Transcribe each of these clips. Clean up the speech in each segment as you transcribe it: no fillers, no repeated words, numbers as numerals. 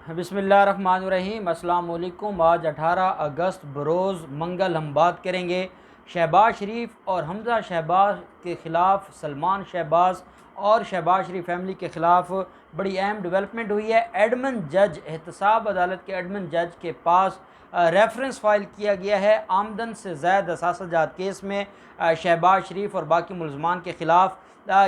बिस्मिल्लाहिर्रहमानिर्रहीम। अस्सलाम वालेकुम। आज 18 अगस्त बरोज़ मंगल हम बात करेंगे शहबाज शरीफ और हमज़ा शहबाज के ख़िलाफ़, सलमान शहबाज और शहबाज शरीफ फैमिली के ख़िलाफ़ बड़ी अहम डेवलपमेंट हुई है। एडमन जज, एहतसाब अदालत के एडमन जज के पास रेफरेंस फ़ाइल किया गया है आमदन से ज़ायद असासाजात केस में शहबाज शरीफ और बाकी मुलज़मान के ख़िलाफ़।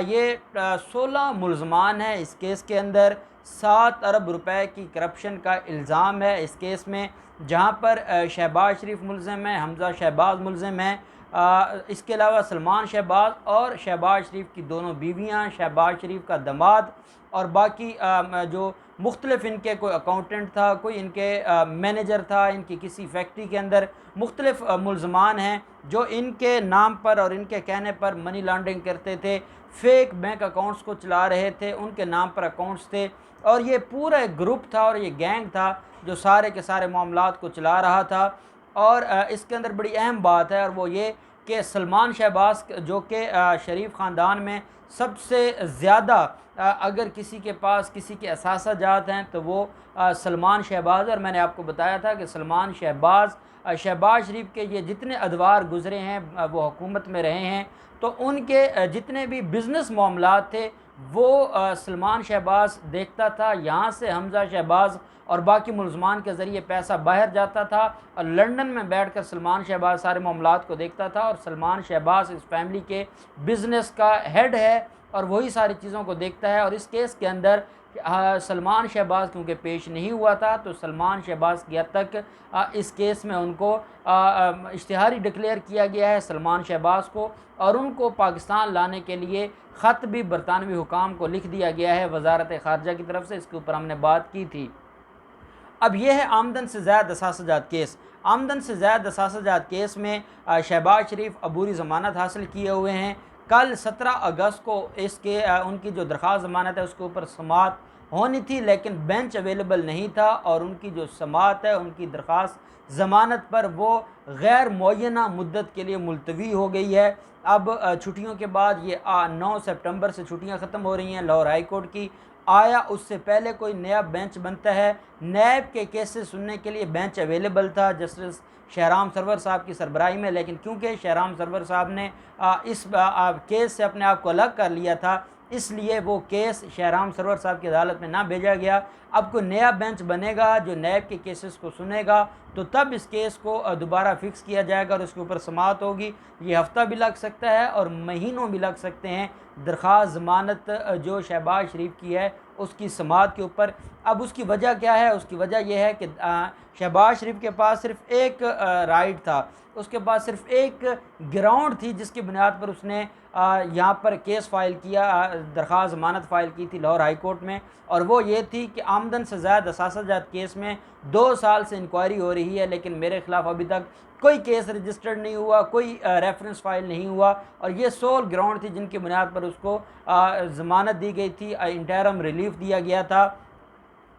ये 16 मुलज़मान हैं इस केस के अंदर। 7 अरब रुपए की करप्शन का इल्ज़ाम है इस केस में, जहां पर शहबाज शरीफ मुलज़िम है, हमज़ा शहबाज मुलज़िम है। इसके अलावा सलमान शहबाज और शहबाज शरीफ की दोनों बीवियां, शहबाज शरीफ का दामाद और बाकी जो मुख्तलिफ इनके कोई अकाउंटेंट था, कोई इनके मैनेजर था, इनकी किसी फैक्ट्री के अंदर मुख्तलिफ मुलज़मान हैं जो इनके नाम पर और इनके कहने पर मनी लॉन्ड्रिंग करते थे, फेक बैंक अकाउंट्स को चला रहे थे, उनके नाम पर अकाउंट्स थे और ये पूरा एक ग्रुप था और ये गैंग था जो सारे के सारे मामलात को चला रहा था। और इसके अंदर बड़ी अहम बात है और वो ये कि सलमान शहबाज जो कि शरीफ ख़ानदान में सबसे ज़्यादा अगर किसी के पास किसी के असासाजात हैं तो वो सलमान शहबाज। और मैंने आपको बताया था कि सलमान शहबाज शहबाज शरीफ के ये जितने अदवार गुज़रे हैं, वो हुकूमत में रहे हैं, तो उनके जितने भी बिज़नेस मामलात थे वो सलमान शहबाज देखता था। यहाँ से हमज़ा शहबाज और बाकी मुलज़मान के ज़रिए पैसा बाहर जाता था और लंदन में बैठकर सलमान शहबाज सारे मामलात को देखता था। और सलमान शहबाज इस फैमिली के बिज़नेस का हेड है और वही सारी चीज़ों को देखता है। और इस केस के अंदर सलमान शहबाज क्योंकि पेश नहीं हुआ था, तो सलमान शहबाज की हद तक इस केस में उनको इश्तिहारी डिक्लेयर किया गया है सलमान शहबाज को, और उनको पाकिस्तान लाने के लिए ख़त भी बरतानवी हुकाम को लिख दिया गया है वजारत ख़ारजा की तरफ से। इसके ऊपर हमने बात की थी। अब यह है आमदन से ज़्यादा असासाजात केस। आमदन से ज़्यादा असासाजात केस में शहबाज शरीफ अबूरी ज़मानत हासिल किए हुए हैं। कल 17 अगस्त को इसके उनकी जो दरख्वास्त ज़मानत है उसके ऊपर समाअत होनी थी, लेकिन बेंच अवेलेबल नहीं था और उनकी जो समाअत है उनकी दरख्वास्त ज़मानत पर वो गैर मुअय्यना मुद्दत के लिए मुलतवी हो गई है। अब छुट्टियों के बाद ये 9 सितंबर से छुट्टियां ख़त्म हो रही हैं लाहौर हाई कोर्ट की। आया उससे पहले कोई नया बेंच बनता है। नैब के केसेस सुनने के लिए बेंच अवेलेबल था जस्टिस शहराम सरवर साहब की सरबराही में, लेकिन क्योंकि शहराम सरवर साहब ने इस केस से अपने आप को अलग कर लिया था, इसलिए वो केस शहराम सरवर साहब की अदालत में ना भेजा गया। अब कोई नया बेंच बनेगा जो नैब के केसेस को सुनेगा, तो तब इस केस को दोबारा फिक्स किया जाएगा और उसके ऊपर समाअत होगी। ये हफ्ता भी लग सकता है और महीनों भी लग सकते हैं दरख्वास्त ज़मानत जो शहबाज शरीफ की है उसकी समाअत के ऊपर। अब उसकी वजह क्या है? उसकी वजह यह है कि शहबाज शरीफ के पास सिर्फ एक राइट था, उसके पास सिर्फ एक ग्राउंड थी जिसकी बुनियाद पर उसने यहाँ पर केस फ़ाइल किया, दरख्वास्त ज़मानत फ़ाइल की थी लाहौर हाई कोर्ट में, और वो ये थी कि आमदन से ज़्यादा असासाजात केस में 2 साल से इंक्वायरी हो रही है, लेकिन मेरे ख़िलाफ़ अभी तक कोई केस रजिस्टर्ड नहीं हुआ, कोई रेफरेंस फ़ाइल नहीं हुआ। और ये सोल ग्राउंड थी जिनकी बुनियाद पर उसको ज़मानत दी गई थी, इंटरम रिलीफ दिया गया था।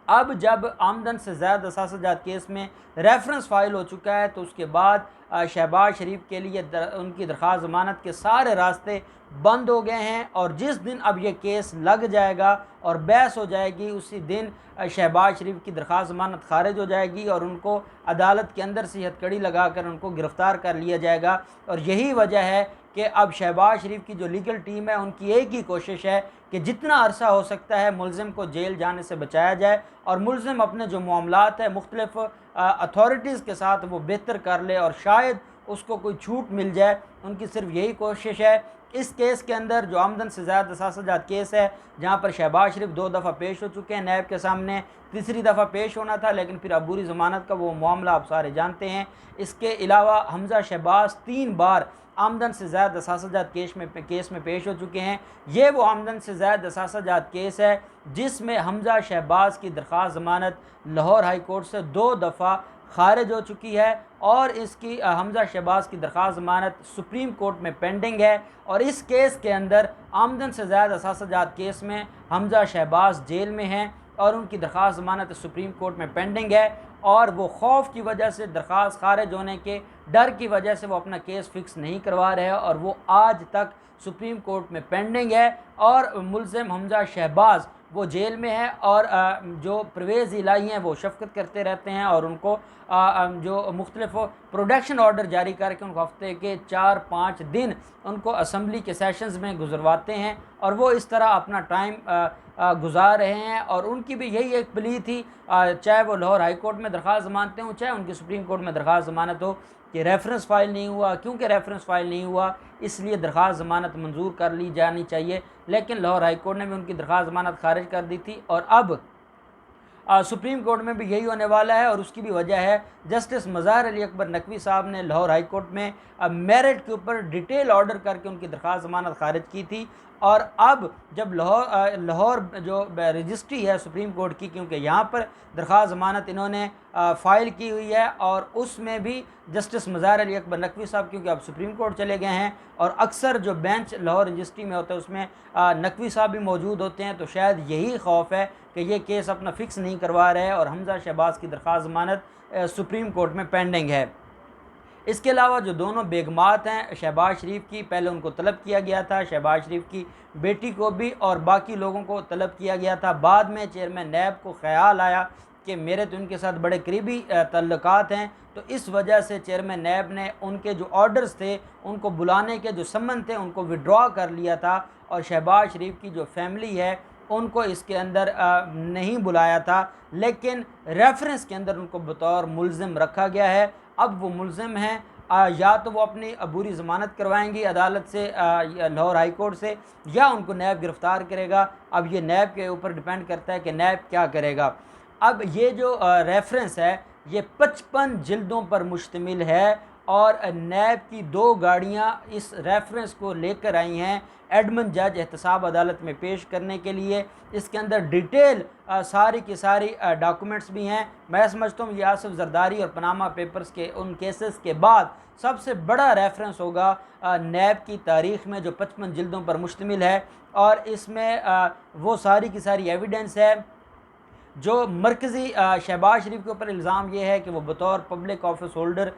अब जब आमदन से ज़्यादा असासाजात केस में रेफरेंस फ़ाइल हो चुका है, तो उसके बाद शहबाज शरीफ के लिए उनकी दरख्वास्त ज़मानत के सारे रास्ते बंद हो गए हैं। और जिस दिन अब ये केस लग जाएगा और बहस हो जाएगी, उसी दिन शहबाज शरीफ की दरख्वास्त ज़मानत खारिज हो जाएगी और उनको अदालत के अंदर से हथकड़ी लगा कर उनको गिरफ़्तार कर लिया जाएगा। और यही वजह है कि अब शहबाज शरीफ की जो लीगल टीम है उनकी एक ही कोशिश है कि जितना अरसा हो सकता है मुलज़िम को जेल जाने से बचाया जाए और मुलज़िम अपने जो मामलात है मुख्तलिफ़ अथॉरिटीज़ के साथ वो बेहतर कर ले और शायद उसको कोई छूट मिल जाए। उनकी सिर्फ यही कोशिश है। इस केस के अंदर जो आमदन से ज़्यादा असासाजात केस है, जहाँ पर शहबाज शरीफ 2 दफ़ा पेश हो चुके हैं नैब के सामने, तीसरी दफ़ा पेश होना था, लेकिन फिर अबूरी ज़मानत का वो मामला आप सारे जानते हैं। इसके अलावा हमज़ा शहबाज 3 बार आमदन से ज़्यादा असासाजात केस में पेश हो चुके हैं। ये वो आमदन से ज़्यादा असासाजात केस है जिसमें हमज़ा शहबाज की दरख्वास्त ज़मानत लाहौर हाई कोर्ट से 2 दफ़ा खारिज हो चुकी है और इसकी हमज़ा शहबाज की दरख्वास्त ज़मानत सुप्रीम कोर्ट में पेंडिंग है। और इस केस के अंदर आमदन से ज़्यादा असासाजात केस में हमज़ा शहबाज जेल में हैं और उनकी दरख्वास्त ज़मानत सुप्रीम कोर्ट में पेंडिंग है, और वो खौफ की वजह से, दरख्वास्त खारिज होने के डर की वजह से वो अपना केस फ़िक्स नहीं करवा रहे हैं और वो आज तक सुप्रीम कोर्ट में पेंडिंग है। और मुलज़िम हमज़ा शहबाज वो जेल में है, और जो परवेज़ इलाही हैं वो शफ़क़त करते रहते हैं और उनको जो मुख्तलिफ़ प्रोडक्शन ऑर्डर जारी करके उनको हफ़्ते के 4-5 दिन उनको असम्बली के सेशंस में गुज़रवाते हैं, और वो इस तरह अपना टाइम गुज़ार रहे हैं। और उनकी भी यही एक प्ली थी, चाहे वो लाहौर हाई कोर्ट में दरख्वास्त ज़मानतें हों, चाहे उनकी सुप्रीम कोर्ट में दरख्वास्त ज़मानत हो, कि रेफरेंस फ़ाइल नहीं हुआ। क्योंकि रेफरेंस फ़ाइल नहीं हुआ इसलिए दरख्वास्त ज़मानत मंजूर कर ली जानी चाहिए, लेकिन लाहौर हाई कोर्ट ने भी उनकी दरख्वास्त ज़मानत खारिज कर दी थी। और अब सुप्रीम कोर्ट में भी यही होने वाला है, और उसकी भी वजह है जस्टिस मज़ार अली अकबर नकवी साहब ने लाहौर हाई कोर्ट में मेरिट के ऊपर डिटेल ऑर्डर करके उनकी दरख्वास्त ज़मानत खारिज की थी। और अब जब लाहौर जो रजिस्ट्री है सुप्रीम कोर्ट की, क्योंकि यहाँ पर दरख्वास्त ज़मानत इन्होंने फ़ाइल की हुई है, और उसमें भी जस्टिस मज़ार अली अकबर नकवी साहब क्योंकि अब सुप्रीम कोर्ट चले गए हैं, और अक्सर जो बेंच लाहौर रजिस्ट्री में होता है उसमें नकवी साहब भी मौजूद होते हैं, तो शायद यही खौफ है कि ये केस अपना फ़िक्स नहीं करवा रहे हैं, और हमज़ा शहबाज की दरख्वास्त ज़मानत सुप्रीम कोर्ट में पेंडिंग है। इसके अलावा जो दोनों बेगमात हैं शहबाज शरीफ की, पहले उनको तलब किया गया था, शहबाज शरीफ की बेटी को भी और बाकी लोगों को तलब किया गया था। बाद में चेयरमैन नैब को ख़याल आया कि मेरे तो इनके साथ बड़े करीबी तल्लुकात हैं, तो इस वजह से चेयरमैन नैब ने उनके जो ऑर्डर्स थे, उनको बुलाने के जो सम्मन थे, उनको विड्रॉ कर लिया था, और शहबाज शरीफ की जो फैमिली है उनको इसके अंदर नहीं बुलाया था, लेकिन रेफरेंस के अंदर उनको बतौर मुल्ज़िम रखा गया है। अब वो मुल्ज़िम हैं, या तो वो अपनी अबूरी ज़मानत करवाएंगी अदालत से, लाहौर हाई कोर्ट से, या उनको नैब गिरफ़्तार करेगा। अब ये नैब के ऊपर डिपेंड करता है कि नैब क्या करेगा। अब ये जो रेफरेंस है ये 55 जिल्दों पर मुश्तमिल है, और नैब की 2 गाड़ियाँ इस रेफरेंस को लेकर आई हैं एडमन जज एहतसाब अदालत में पेश करने के लिए। इसके अंदर डिटेल सारी की सारी डॉक्यूमेंट्स भी हैं। मैं समझता हूँ ये आसिफ जरदारी और पनामा पेपर्स के उन केसेस के बाद सबसे बड़ा रेफरेंस होगा नैब की तारीख़ में, जो 55 जिल्दों पर मुश्तमिल है, और इसमें वो सारी की सारी एविडेंस है। जो मरकज़ी शहबाज शरीफ के ऊपर इल्ज़ाम ये है कि वो बतौर पब्लिक ऑफिस होल्डर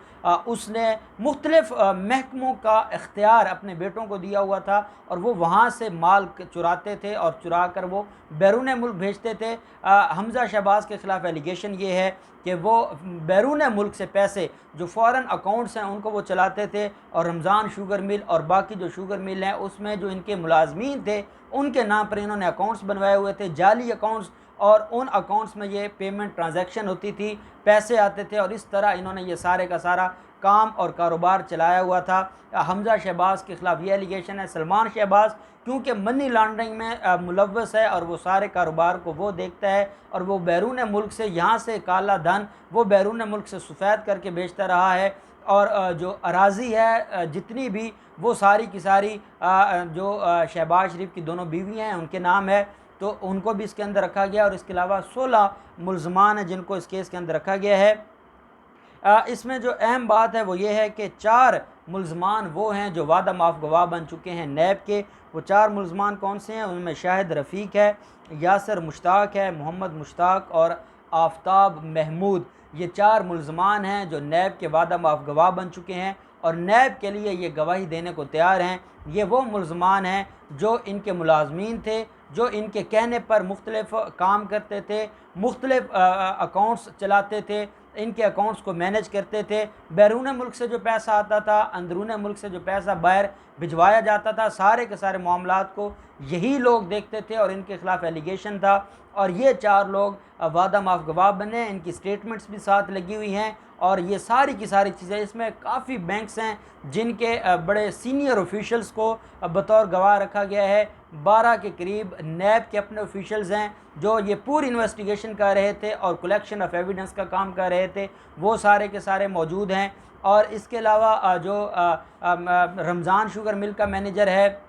उसने मुख्तलिफ़ महकमों का इख्तियार अपने बेटों को दिया हुआ था, और वो वहाँ से माल चुराते थे और चुरा कर वो बैरून मुल्क भेजते थे। हमज़ा शहबाज के ख़िलाफ़ एलिगेशन ये है कि वो बैरून मुल्क से पैसे जो फ़ॉरेन अकाउंट्स हैं उनको वो चलाते थे, और रमज़ान शुगर मिल और बाकी जो शुगर मिल हैं उसमें जो इनके मुलाजमीन थे उनके नाम पर इन्होंने अकाउंट्स बनवाए हुए थे, जाली अकाउंट्स, और उन अकाउंट्स में ये पेमेंट ट्रांजैक्शन होती थी, पैसे आते थे, और इस तरह इन्होंने ये सारे का सारा काम और कारोबार चलाया हुआ था। हमज़ा शहबाज के ख़िलाफ़ ये एलिगेशन है। सलमान शहबाज क्योंकि मनी लॉन्ड्रिंग में मुलव्वस है, और वो सारे कारोबार को वो देखता है, और वो बैरून मुल्क से यहाँ से काला धन वो बैरून मुल्क से सफ़ेद करके बेचता रहा है, और जो अराज़ी है जितनी भी वो सारी की सारी जो शहबाज शरीफ की दोनों बीवियाँ हैं उनके नाम है, तो उनको भी इसके अंदर रखा गया। और इसके अलावा 16 मुल्ज़मान हैं जिनको इस केस के अंदर रखा गया है। इसमें जो अहम बात है वो ये है कि 4 मुल्ज़मान वो हैं जो वादा माफ़ गवाह बन चुके हैं नैब के। वो 4 मुल्ज़मान कौन से हैं? उनमें शाहिद रफ़ीक है, यासर मुश्ताक है, मोहम्मद मुश्ताक और आफ्ताब महमूद। ये 4 मुल्ज़मान हैं जो नैब के वादा माफ़ गवाह बन चुके हैं, और नैब के लिए ये गवाही देने को तैयार हैं। ये वो मुल्ज़मान हैं जो इनके मुलाजमीन थे, जो इनके कहने पर मुख्तलिफ़ काम करते थे, मुख्तलिफ़ अकाउंट्स चलाते थे, इनके अकाउंट्स को मैनेज करते थे। बैरून मुल्क से जो पैसा आता था, अंदरून मुल्क से जो पैसा बाहर भिजवाया जाता था, सारे के सारे मामलात को यही लोग देखते थे, और इनके ख़िलाफ़ एलिगेशन था। और ये 4 लोग वादा माफ़ गवाह बने, इनकी स्टेटमेंट्स भी साथ लगी हुई हैं, और ये सारी की सारी चीज़ें। इसमें काफ़ी बैंक्स हैं जिनके बड़े सीनियर ऑफिशियल्स को बतौर गवाह रखा गया है। 12 के करीब नैब के अपने ऑफिशियल्स हैं जो ये पूरी इन्वेस्टिगेशन कर रहे थे और कलेक्शन ऑफ एविडेंस का काम कर रहे थे, वो सारे के सारे मौजूद हैं। और इसके अलावा जो रमज़ान शुगर मिल का मैनेजर है,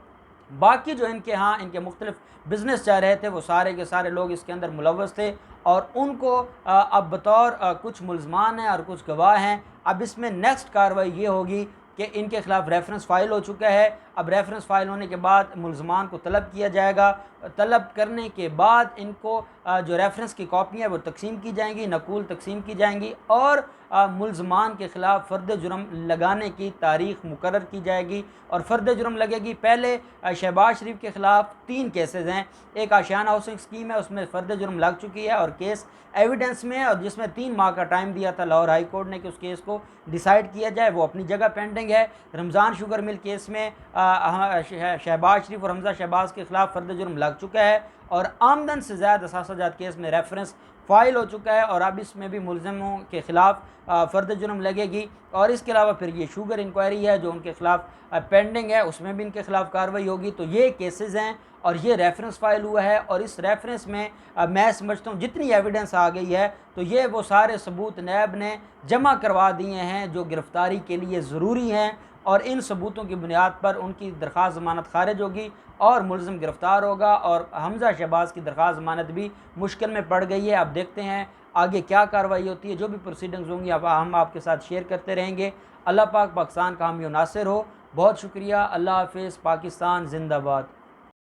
बाकी जो इनके यहाँ इनके मुख्तलिफ बिज़नेस चल रहे थे, वो सारे के सारे लोग इसके अंदर मुलव्वस थे, और उनको अब बतौर कुछ मुल्ज़मान हैं और कुछ गवाह हैं। अब इसमें नेक्स्ट कार्रवाई ये होगी कि इनके ख़िलाफ़ रेफरेंस फ़ाइल हो चुका है, अब रेफरेंस फ़ाइल होने के बाद मुलज़मान को तलब किया जाएगा। तलब करने के बाद इनको जो रेफरेंस की कॉपी है वो तकसीम की जाएंगी, नकूल तकसीम की जाएंगी और मुलज़मान के ख़िलाफ़ फ़र्द जुर्म लगाने की तारीख़ मुकर्रर की जाएगी और फ़र्द जुर्म लगेगी। पहले शहबाज शरीफ के ख़िलाफ़ 3 केसेस हैं। एक आशियाना हाउसिंग स्कीम है, उसमें फ़र्द जुर्म लग चुकी है और केस एविडेंस में है और जिसमें 3 माह का टाइम दिया था लाहौर हाई कोर्ट ने कि उस केस को डिसाइड किया जाए, वो अपनी जगह पेंडिंग है। रमज़ान शुगर मिल केस में शहबाज शरीफ और हमज़ा शहबाज के ख़िलाफ़ फ़र्द जुर्म लग चुका है और आमदन से ज़्यादा असासाजात केस में रेफरेंस फ़ाइल हो चुका है और अब इसमें भी मुलज़मों के ख़िलाफ़ फ़र्द जुर्म लगेगी। और इसके अलावा फिर ये शुगर इंक्वायरी है जो उनके ख़िलाफ़ पेंडिंग है, उसमें भी इनके ख़िलाफ़ कार्रवाई होगी। तो ये केसेस हैं और ये रेफरेंस फ़ाइल हुआ है और इस रेफरेंस में मैं समझता हूँ जितनी एविडेंस आ गई है तो ये वो सारे सबूत नैब ने जमा करवा दिए हैं जो गिरफ़्तारी के लिए ज़रूरी हैं और इन सबूतों की बुनियाद पर उनकी दरख्वास्त ज़मानत खारिज होगी और मुलज़िम गिरफ़्तार होगा और हमज़ा शहबाज की दरख्वास्त ज़मानत भी मुश्किल में पड़ गई है। अब देखते हैं आगे क्या कार्रवाई होती है, जो भी प्रोसीडिंग्स होंगी अब हम आपके साथ शेयर करते रहेंगे। अल्लाह पाक पाकिस्तान का हामी नासिर हो। बहुत शुक्रिया। अल्लाह हाफ़िज़। पाकिस्तान ज़िंदाबाद।